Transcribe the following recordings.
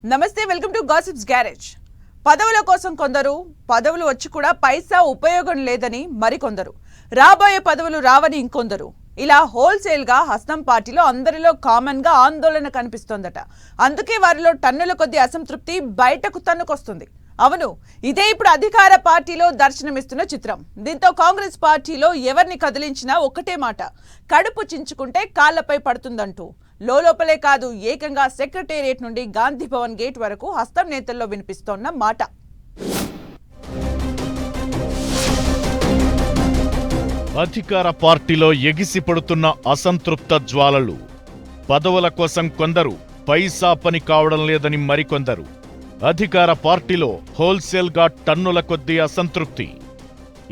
నమస్తే, welcome to gossips garage. పదవుల కోసం కొందరు, పదవులు వచ్చి కూడా పైసా ఉపయోగం లేదని మరికొందరు, రాబోయే పదవులు రావని ఇంకొందరు. ఇలా హోల్సేల్ గా హస్తం పార్టీలో అందరిలో కామన్ గా ఆందోళన కనిపిస్తోందట. అందుకే వారిలో టన్నుల కొద్ది అసంతృప్తి బయటకు తన్నుకొస్తుంది. అవును, ఇదే ఇప్పుడు అధికార పార్టీలో దర్శనమిస్తున్న చిత్రం. దీంతో కాంగ్రెస్ పార్టీలో ఎవరిని కదిలించినా ఒక్కటే మాట, కడుపు చించుకుంటే కాళ్లపై పడుతుందంటూ లోపలే కాదు, ఏకంగా సెక్రటేరియట్ నుండి గాంధీ భవన్ గేట్ వరకు హస్తం నేతల్లో వినిపిస్తోన్న మాట. అధికార పార్టీలో ఎగిసిపడుతున్న అసంతృప్త జ్వాలలు. పదవుల కోసం కొందరు, పైసా పని కావడం లేదని మరికొందరు. అధికార పార్టీలో హోల్సేల్ గా టన్నుల కొద్దీ అసంతృప్తి.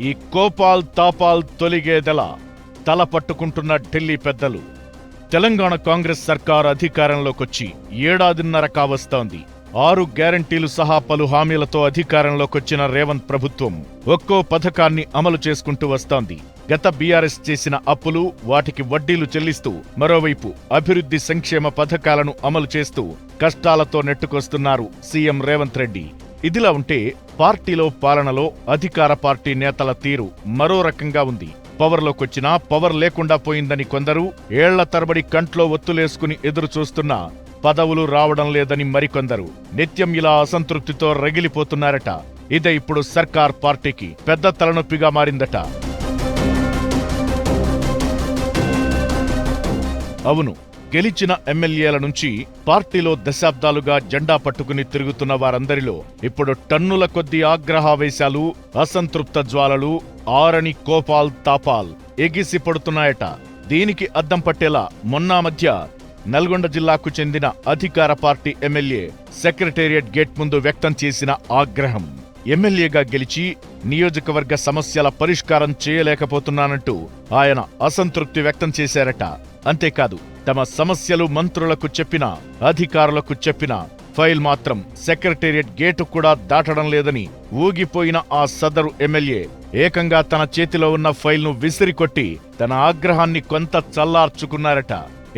ఈ కోపాల్ తాపాల్ తొలిగేదెలా తల పట్టుకుంటున్న ఢిల్లీ పెద్దలు. తెలంగాణ కాంగ్రెస్ సర్కార్ అధికారంలోకొచ్చి ఏడాదిన్నర కావస్తోంది. 6 గ్యారంటీలు సహా పలు హామీలతో అధికారంలోకొచ్చిన రేవంత్ ప్రభుత్వం ఒక్కో పథకాన్ని అమలు చేసుకుంటూ వస్తోంది. గత బీఆర్ఎస్ చేసిన అప్పులు, వాటికి వడ్డీలు చెల్లిస్తూ మరోవైపు అభివృద్ధి సంక్షేమ పథకాలను అమలు చేస్తూ కష్టాలతో నెట్టుకొస్తున్నారు సీఎం రేవంత్ రెడ్డి. ఇదిలా ఉంటే పార్టీలో పాలనలో అధికార పార్టీ నేతల తీరు మరో రకంగా ఉంది. పవర్లోకొచ్చినా పవర్ లేకుండా పోయిందని కొందరు, ఏళ్ల తరబడి కంట్లో ఒత్తులేసుకుని ఎదురు చూస్తున్నా పదవులు రావడం లేదని మరికొందరు నిత్యం ఇలా అసంతృప్తితో రగిలిపోతున్నారట. ఇదే ఇప్పుడు సర్కార్ పార్టీకి పెద్ద తలనొప్పిగా మారిందట. అవును, గెలిచిన ఎమ్మెల్యేల నుంచి పార్టీలో దశాబ్దాలుగా జెండా పట్టుకుని తిరుగుతున్న వారందరిలో ఇప్పుడు టన్నుల కొద్దీ ఆగ్రహావేశాలు, అసంతృప్త జ్వాలలు, ఆరని కోపాల్ తాపాల్ ఎగిసిపడుతున్నాయట. దీనికి అద్దం పట్టేలా మొన్నా మధ్య నల్గొండ జిల్లాకు చెందిన అధికార పార్టీ ఎమ్మెల్యే సెక్రటేరియట్ గేట్ ముందు వ్యక్తం చేసిన ఆగ్రహం. ఎమ్మెల్యేగా గెలిచి నియోజకవర్గ సమస్యల పరిష్కారం చేయలేకపోతున్నానంటూ ఆయన అసంతృప్తి వ్యక్తం చేశారట. అంతేకాదు, తమ సమస్యలు మంత్రులకు చెప్పినా, అధికారులకు చెప్పినా ఫైల్ మాత్రం సెక్రటేరియట్ గేటు కూడా దాటడం లేదని ఊగిపోయిన ఆ సదరు ఎమ్మెల్యే ఏకంగా తన చేతిలో ఉన్న ఫైల్ను విసిరికొట్టి తన ఆగ్రహాన్ని కొంత చల్లార్చుకున్నారట.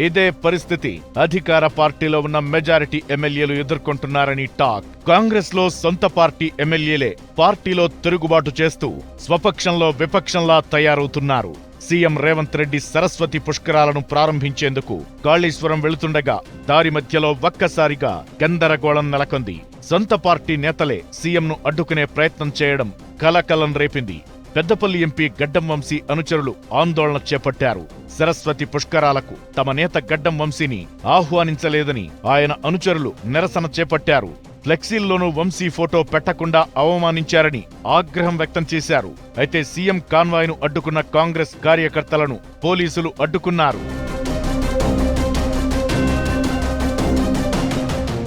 ఇదే పరిస్థితి అధికార పార్టీలో ఉన్న మెజారిటీ ఎమ్మెల్యేలు ఎదుర్కొంటున్నారని టాక్. కాంగ్రెస్ లో సొంత పార్టీ ఎమ్మెల్యేలే పార్టీలో తిరుగుబాటు చేస్తూ స్వపక్షంలో విపక్షంలా తయారవుతున్నారు. సీఎం రేవంత్ రెడ్డి సరస్వతి పుష్కరాలను ప్రారంభించేందుకు కాళేశ్వరం వెళుతుండగా దారి మధ్యలో ఒక్కసారిగా గందరగోళం నెలకొంది. సొంత పార్టీ నేతలే సీఎంను అడ్డుకునే ప్రయత్నం చేయడం కలకలం రేపింది. పెద్దపల్లి ఎంపీ గడ్డం వంశీ అనుచరులు ఆందోళన చేపట్టారు. సరస్వతి పుష్కరాలకు తమ నేత గడ్డం వంశీని ఆహ్వానించలేదని ఆయన అనుచరులు నిరసన చేపట్టారు. ఫ్లెక్సీల్లోనూ వంశీ ఫోటో పెట్టకుండా అవమానించారని ఆగ్రహం వ్యక్తం చేశారు. అయితే సీఎం కాన్వాయ్ను అడ్డుకున్న కాంగ్రెస్ కార్యకర్తలను పోలీసులు అడ్డుకున్నారు.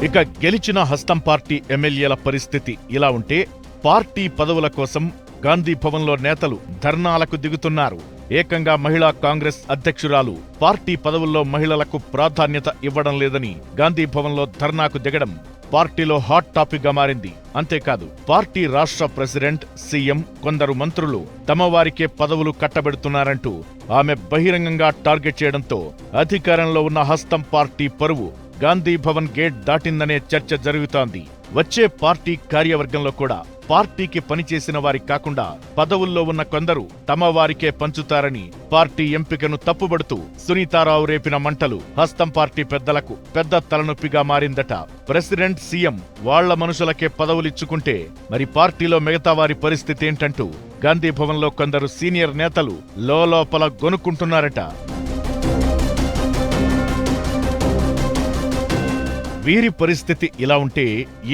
ఇక గెలిచిన హస్తం పార్టీ ఎమ్మెల్యేల పరిస్థితి ఇలా ఉంటే, పార్టీ పదవుల కోసం గాంధీ భవన్లో నేతలు ధర్నాలకు దిగుతున్నారు. ఏకంగా మహిళా కాంగ్రెస్ అధ్యక్షురాలు పార్టీ పదవుల్లో మహిళలకు ప్రాధాన్యత ఇవ్వడం లేదని గాంధీ భవన్లో ధర్నాకు దిగడం పార్టీలో హాట్ టాపిక్ గా మారింది. అంతేకాదు, పార్టీ రాష్ట్ర ప్రెసిడెంట్, సీఎం, కొందరు మంత్రులు తమ వారికే పదవులు కట్టబెడుతున్నారంటూ ఆమె బహిరంగంగా టార్గెట్ చేయడంతో అధికారంలో ఉన్న హస్తం పార్టీ పరువు గాంధీ భవన్ గేట్ దాటిందనే చర్చ జరుగుతోంది. వచ్చే పార్టీ కార్యవర్గంలో కూడా పార్టీకి పనిచేసిన వారి కాకుండా పదవుల్లో ఉన్న కొందరు తమ వారికే పంచుతారని పార్టీ ఎంపికను తప్పుబడుతూ సునీతారావు రేపిన మంటలు హస్తం పార్టీ పెద్దలకు పెద్ద తలనొప్పిగా మారిందట. ప్రెసిడెంట్, సీఎం వాళ్ల మనుషులకే పదవులిచ్చుకుంటే మరి పార్టీలో మిగతా వారి పరిస్థితి ఏంటంటూ గాంధీ భవన్లో కొందరు సీనియర్ నేతలు లోపల గొనుక్కుంటున్నారట. వీరి పరిస్థితి ఇలా ఉంటే,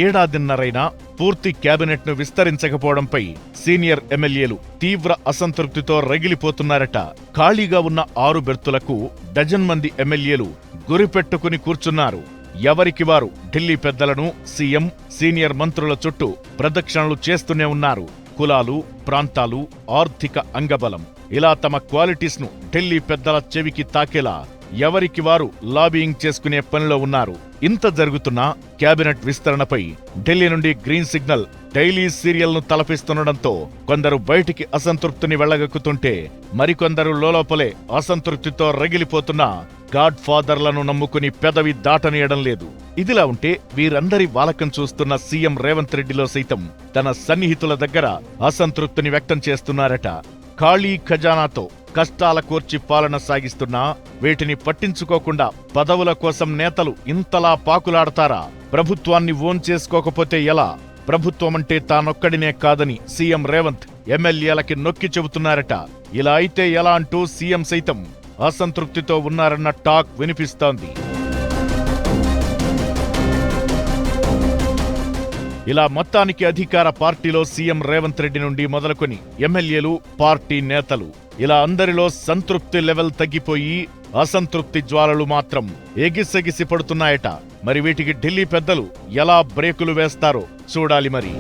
ఏడాదిన్నరైనా పూర్తి కేబినెట్ ను విస్తరించకపోవడంపై సీనియర్ ఎమ్మెల్యేలు తీవ్ర అసంతృప్తితో రగిలిపోతున్నారట. ఖాళీగా ఉన్న 6 బెర్తులకు డజన్ మంది ఎమ్మెల్యేలు గురిపెట్టుకుని కూర్చున్నారు. ఎవరికి వారు ఢిల్లీ పెద్దలను, సీఎం, సీనియర్ మంత్రుల చుట్టూ ప్రదక్షిణలు చేస్తూనే ఉన్నారు. కులాలు, ప్రాంతాలు, ఆర్థిక అంగబలం ఇలా తమ క్వాలిటీస్ ను ఢిల్లీ పెద్దల చెవికి తాకేలా ఎవరికి వారు లాబియింగ్ చేసుకునే పనిలో ఉన్నారు. ఇంత జరుగుతున్నా కేబినెట్ విస్తరణపై ఢిల్లీ నుండి గ్రీన్ సిగ్నల్ డైలీ సీరియల్ ను తలపిస్తుండటంతో కొందరు బయటికి అసంతృప్తిని వెళ్లగక్కుతుంటే మరికొందరు లోపలే అసంతృప్తితో రగిలిపోతున్నా గాడ్ ఫాదర్లను నమ్ముకుని పెదవి దాటనీయడం లేదు. ఇదిలా ఉంటే వీరందరి వాలకం చూస్తున్న సీఎం రేవంత్ రెడ్డిలో సైతం తన సన్నిహితుల దగ్గర అసంతృప్తిని వ్యక్తం చేస్తున్నారట. ఖాళీ ఖజానాతో కష్టాల కోర్చి పాలన సాగిస్తున్నా వీటిని పట్టించుకోకుండా పదవుల కోసం నేతలు ఇంతలా పాకులాడతారా? ప్రభుత్వాన్ని ఓన్ చేసుకోకపోతే ఎలా? ప్రభుత్వమంటే తానొక్కడినే కాదని సీఎం రేవంత్ ఎమ్మెల్యేలకి నొక్కి చెబుతున్నారట. ఇలా అయితే ఎలా అంటూ సీఎం సైతం అసంతృప్తితో ఉన్నారన్న టాక్ వినిపిస్తోంది. ఇలా మొత్తానికి అధికార పార్టీలో సీఎం రేవంత్ రెడ్డి నుండి మొదలుకొని ఎమ్మెల్యేలు, పార్టీ నేతలు ఇలా అందరిలో సంతృప్తి లెవెల్ తగ్గిపోయి అసంతృప్తి జ్వాలలు మాత్రం ఎగిసెగిసి పడుతున్నాయట. మరి వీటికి ఢిల్లీ పెద్దలు ఎలా బ్రేకులు వేస్తారో చూడాలి మరి.